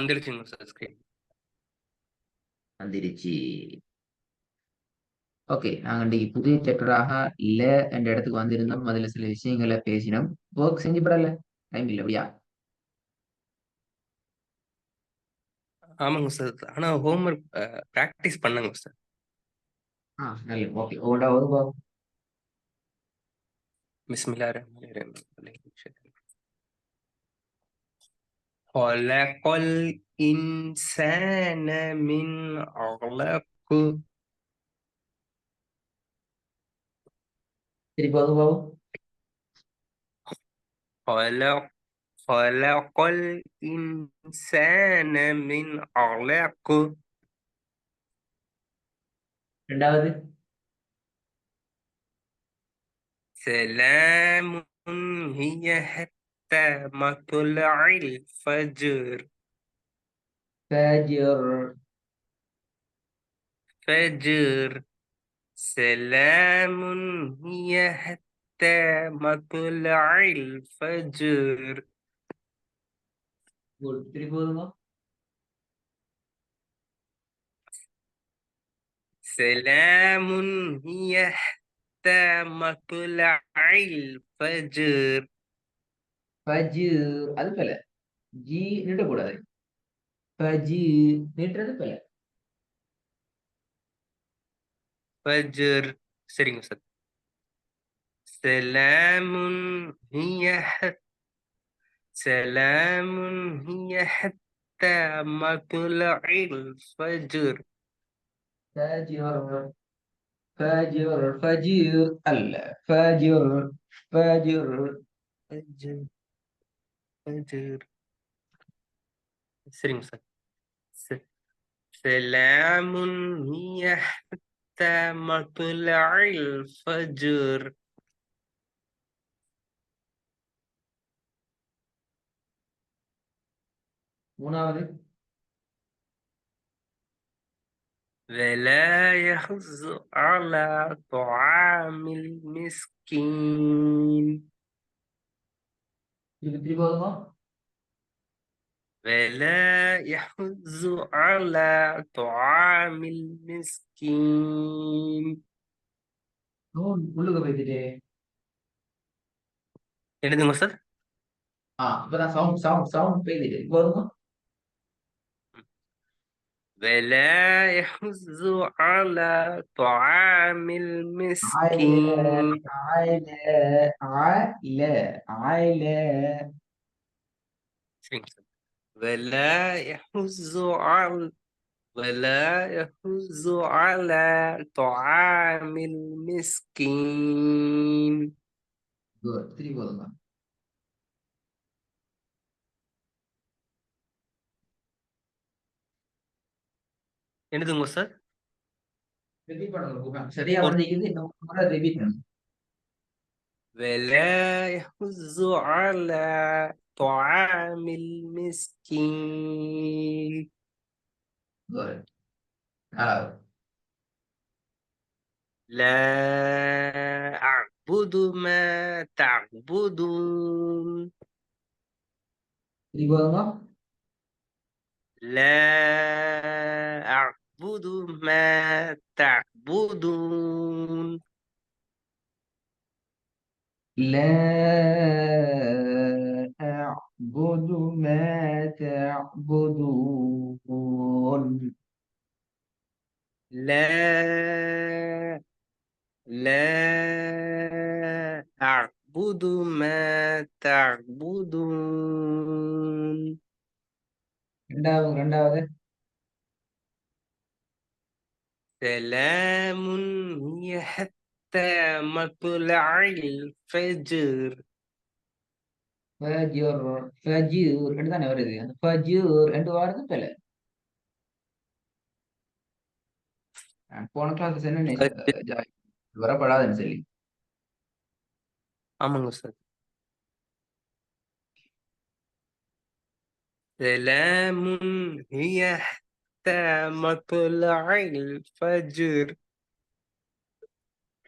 வந்துடுச்சுங்க sir screen. வந்துருச்சு. Okay, நாங்க இன்னைக்கு புதிய சாப்டராக இல்ல என்ற இடத்துக்கு வந்திருந்தோம். அதுல சில விஷயங்களை பேசினோம். ஒர்க் செஞ்சு படல, டைம் இல்லை அப்படியா? ஆமாங்க சார். ஆனா ஹோம்ஒர்க் ப்ராக்டிஸ் பண்ணுங்க சார். நல்ல ஓகே. ஓடா ஒரு பிஸ்மில்லாஹிர் ரஹ்மானிர் ரஹீம். خلق الإنسان من علق. திருப்பி ஒரு பாவம். خلق خلق الإنسان من علق. ரெண்டாவது. سلام هي حتى مطلع الفجر. فجر. فجر. سلام هي حتى مطلع الفجر. திருப்பி ஒருங்க. سلام هي حتى مطلع الفجر. ஃபஜ்ர் அது பல. ஜி நீட்டக்கூடாது. ஃபஜ்ர் நீட்டுறது பல. فجر. சரிங்க சார். سلام هي سلام هي حتى مطلع الفجر. فجر. فجر فجر அல்ல. فجر. فجر. فجر. فجر. சரிங்க சார். س- سلام هي حتى مطلع الفجر. மூணாவது. ولا يحض على طعام المسكين. திருப்பி திருப்பி வருமா? ولا يحض على طعام المسكين. உள்ளுக போய்த்துட்டு. என்னதுங்க சார்? இப்பதான் சவுண்ட் சவுண்ட் சவுண்ட் போய்த்துட்டு இப்ப வருமா? ولا يحض على طعام عائلة. المسكين. عائلة. عائلة. عائلة. ولا يحض على ولا يحض على طعام المسكين. குட். திருப்பி வருமா? என்னதுங்க சார்? ரிப்பீட் பண்ணுங்க. சரியா ஒரு வந்திருக்குது, இன்னும் ஒரு முறை ரிப்பீட் பண்ணுங்க. ولا يحض على طعام المسكين. குட். நாலாவது. لا أعبد ما تعبدون. திருப்பி வருமா? لا أعبد ما تعبدون. لا أعبد ما تعبدون. لا أعبد ما تعبدون. ரெண்டாவது. ரெண்டாவது. سلام هي حتى مطلع الفجر. ஃபஜ்ர். ஃபஜ்ர் ரெண்டு தானே வருது. அந்த ஃபஜ்ர் ரெண்டு வாரது பிள்ளை. நான் போன கிளாஸ் என்ன فجر. வரப்படாதுன்னு சொல்லி. ஆமாங்க சார். سلام هي حتى مطلع الفجر.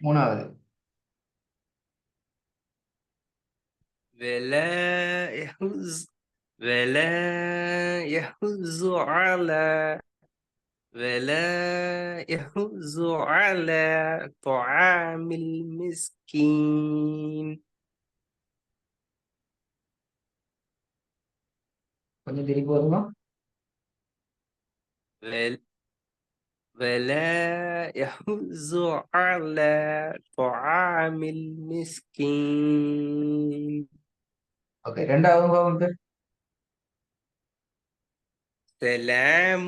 மூணாவது. ولا يحز ولا يحز على طعام المسكين. கொஞ்சம் திருப்பி போதுமா? ول- ولا يحز على طعام المسكين. ஓகே, ரெண்டாவது வந்து سلام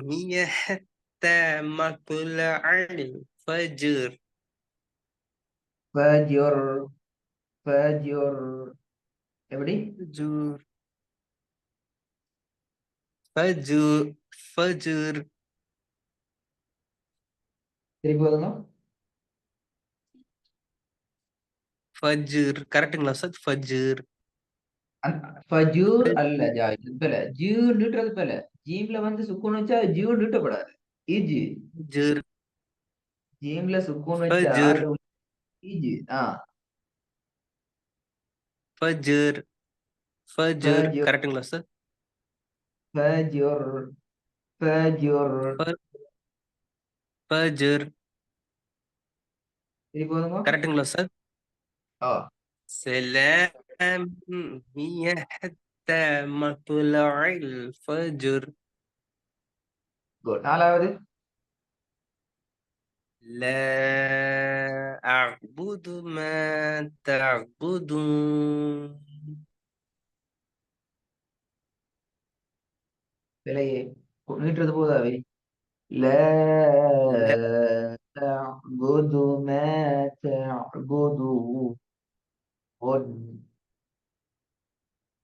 هي حتى مطلع الفجر. ஃபஜ்ர். ஃபஜ்ர் எப்படி? فجر فجر فجر திருப்பி போதுங்க. ஃபஜ்ர் கரெக்ட்டுங்களா சார்? ஃபஜ்ர். ஃபஜூர் அல்ல ஜா, இது போல ஜூன்றது போல ஜீம்ல வந்து சுக்கூன் வச்சா ஜூன் நீட்டப்படாது. இஜ். ஃபஜ்ர் ஜீம்ல சுக்கூன் வச்சா ஃபஜ்ர் அது இஜ். ஆ, ஃபஜ்ர் ஃபஜ்ர் ஃபஜ்ர். கரெக்ட்டுங்களா சார்? ஃபஜ்ர். ஃபஜ்ர். ஃபஜ்ர் திருப்பி போதுங்க. கரெக்ட்டுங்களா சார்? ஆ, سلام هي حتى مطلع الفجر. குட். நாலாவது. لا أعبد ما تعبدون. விலையே நீட்டுறது போதாவே. لا لا أعبد ما تعبدون.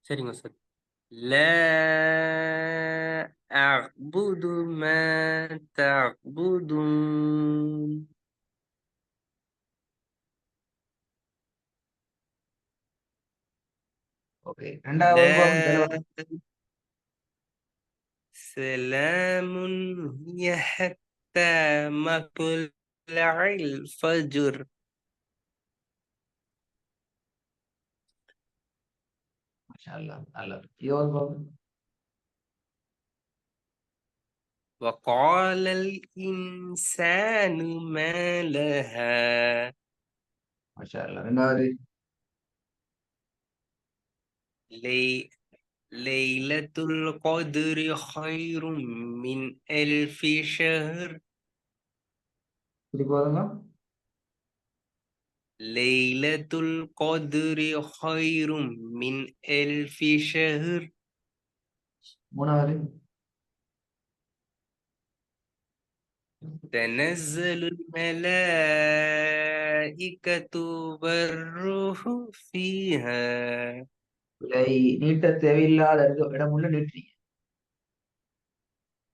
சரிங்க சார். لا أعبد ما تعبدون. ஓகே, ரெண்டாவது பாகம் لا தெளிவா. سلام هي حتى مطلع الفجر. மாஷா அல்லாஹ். நல்லது. இருபது பாகம். وقال الإنسان ما لها. மாஷா அல்லாஹ். ரெண்டாவது. لي ليلة القدر خير من ألف شهر. திருப்பி போதுங்க. ليلة القدر خير من ألف شهر. மூணாவது. تنزل الملائكة والروح فيها. விலை நீட்ட தேவையில்லாத இடமுள்ள நீட்டுறீங்க.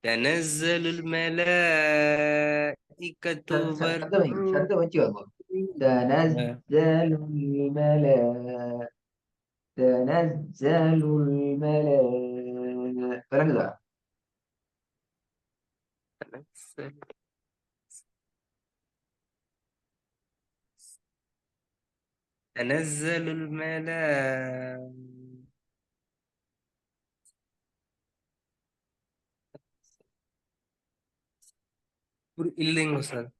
تنزل الملائكة சத்தம் வைங்க, والروح சத்தம் வச்சு வாங்க. فيها. تنزل الملائكة. تنزل الملائكة. விளங்குதா? تنزل تنزل الملائكة. இல்லைங்க சார்.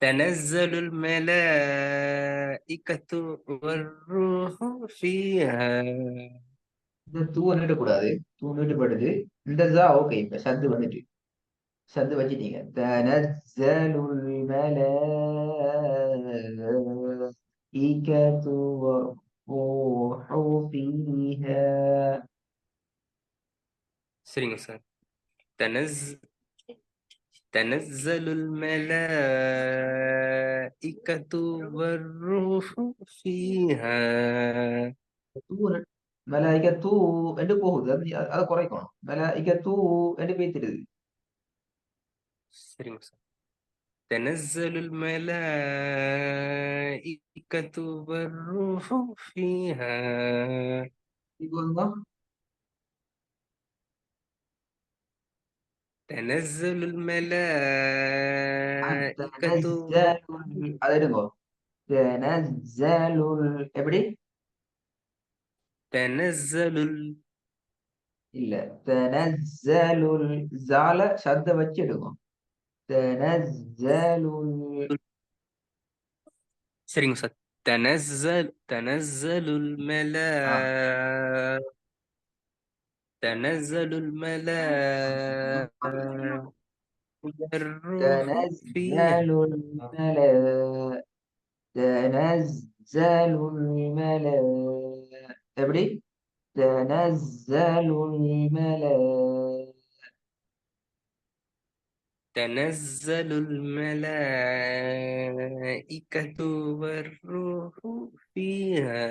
تنزل الملائكة والروح فيها. இந்த தூவ நீட்டக்கூடாது. தூ நீட்டப்படுது. இந்த ஜா ஓகே. இப்ப சத்து வந்துட்டு சத்து வச்சிட்டீங்க. تنزل الملائكة والروح فيها. சரிங்க சார். تنزل الملائكة والروح فيها. மலாய்க்கத்து என்று போகுது. அதை குறைக்கணும். மலாய்க்கத்து என்று பேத்திடுது. சரிங்க சார். تنزل الملائكة والروح فيها. இப்போ வந்து تنزل الملائكة அதை எடுங்கோ. எப்படி? تنزل இல்ல. தனஸ்ஸலுல் ஜால சத்த வச்சு எடுக்கும். தனஸ்ஸலுல் சரிங்க சார். تنزل ஆ تنزل الملائكة والروح فيها تنزل الملائكة تنزل الملائكة எப்படி تنزل الملائكة تنزل الملائكة والروح فيها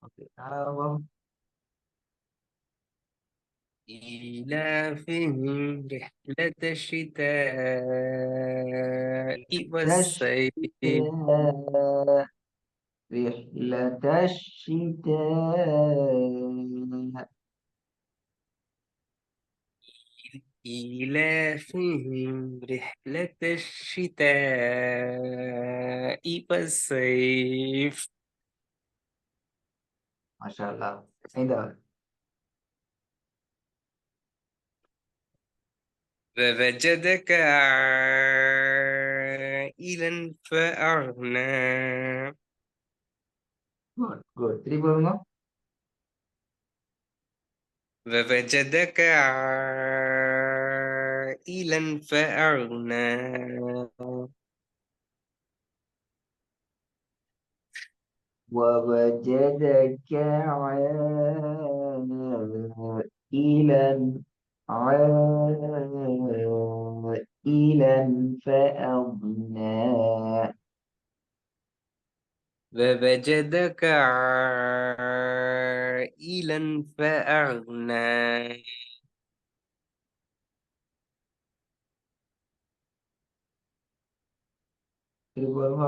ஓகே ஆரம்பம் إيلافهم رحلة الشتاء والصيف الشتاء رحلة الشتاء إيلافهم رحلة الشتاء والصيف ما شاء الله. ஐந்தாவது ووجدك عائلا فأغنى குட் குட் திருப்பி போடுங்க. ووجدك عائلا فأغنى ووجدك عائلا عائلا فأغنى. ووجدك عائلا فأغنى திருப்பி பாருங்க.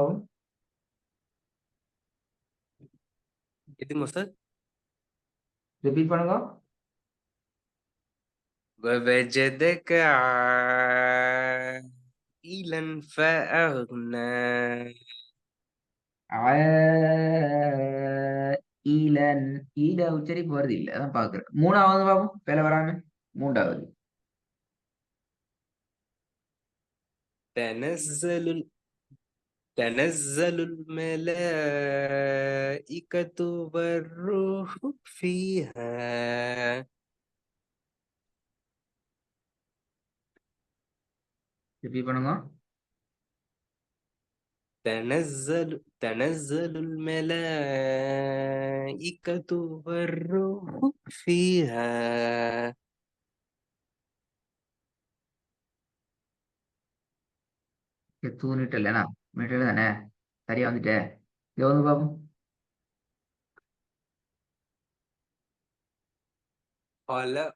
எதுங்க சார்? ரிப்பீட் பண்ணுங்க. ووجدك عائلا فأغنى ஆயிலன் ஈட உச்சரிப்பு வருது இல்ல அதான் பாக்குறேன். மூணாவது பாபம் வேலை வராம மூன்றாவது تنزل تنزل الملائكة والروح فيها ரிப்பீட் பண்ணுங்க. تنزل الملائكة والروح فيها தூணிட்டு இல்லைனா மிட்டல் தானே சரியா வந்துட்டேன். இங்க வந்து பாப்போம். خلق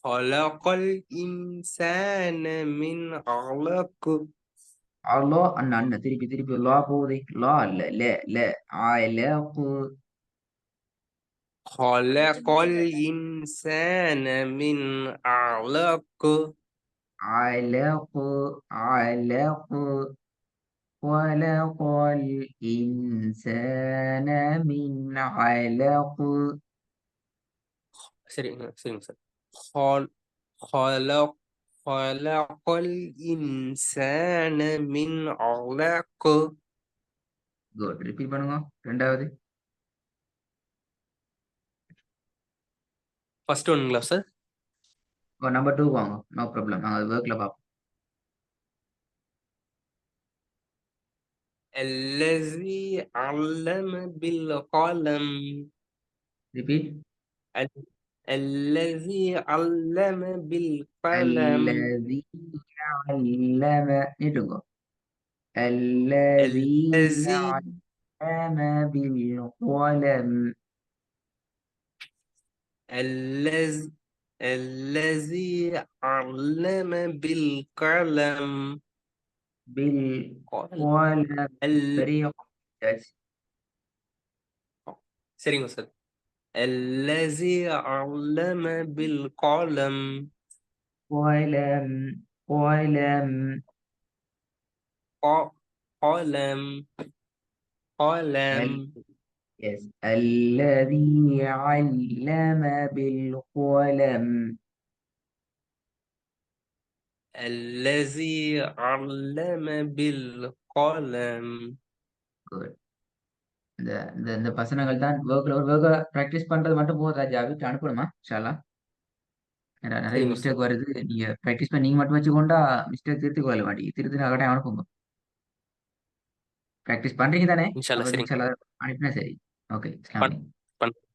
خلق الإنسان من علق அவ்வளோ அண்ணன் அண்ணன் திருப்பி திருப்பி லா போகுது. லா இல்ல ல ல ஆயிலகு خلق الإنسان من علق ஆயிலகு ஆயிலகு خلق الإنسان من علق. சரிங்க சரிங்க சார். خل خلق خلق الإنسان من علق குட் ரிப்பீட் பண்ணுங்க. ரெண்டாவது ஃபர்ஸ்ட் ஒன்னுங்களா சார்? நம்பர் டூ வாங்க. நோ ப்ராப்ளம் நாங்கள் அது ஒர்க்ல பார்ப்போம். الذي علم بالقلم ரிப்பீட். ال- الذي علم بالقلم الذي علم நீட்டுங்க. الذي الذي علم بالقلم الذي الذي علم بالقلم قال بالقلم ال... فريق சரிங்க சார். الذي علم بالقلم قلم قلم قلم بالقلم Yes. الذي علم بالقلم. الذي علم بالقلم. Good. இந்த வசனங்கள் தான் ஒர்க்ல ப்ராக்டிஸ் பண்றது மட்டும் போதும் ராஜா. வீட்டுல அனுப்பணுமா இன்ஷா ஏன்னா நிறைய சரிங்க மிஸ்டேக் உஸ்தாத். வருது. நீங்க ப்ராக்டிஸ் பண்ணி நீங்க மட்டும் வச்சுக்கொண்டா மிஸ்டேக் திருத்திக் கொள்ள மாட்டீங்க. திருத்தி கட்டாயம் அனுப்புங்க. ப்ராக்டிஸ் பண்றீங்க தானே? இன்ஷால்லா அப்ப சரிங்க. இன்ஷால்லா அனுப்பினா சரி. ஓகே. அஸ்ஸலாமு பண் அலைக்கும். பண்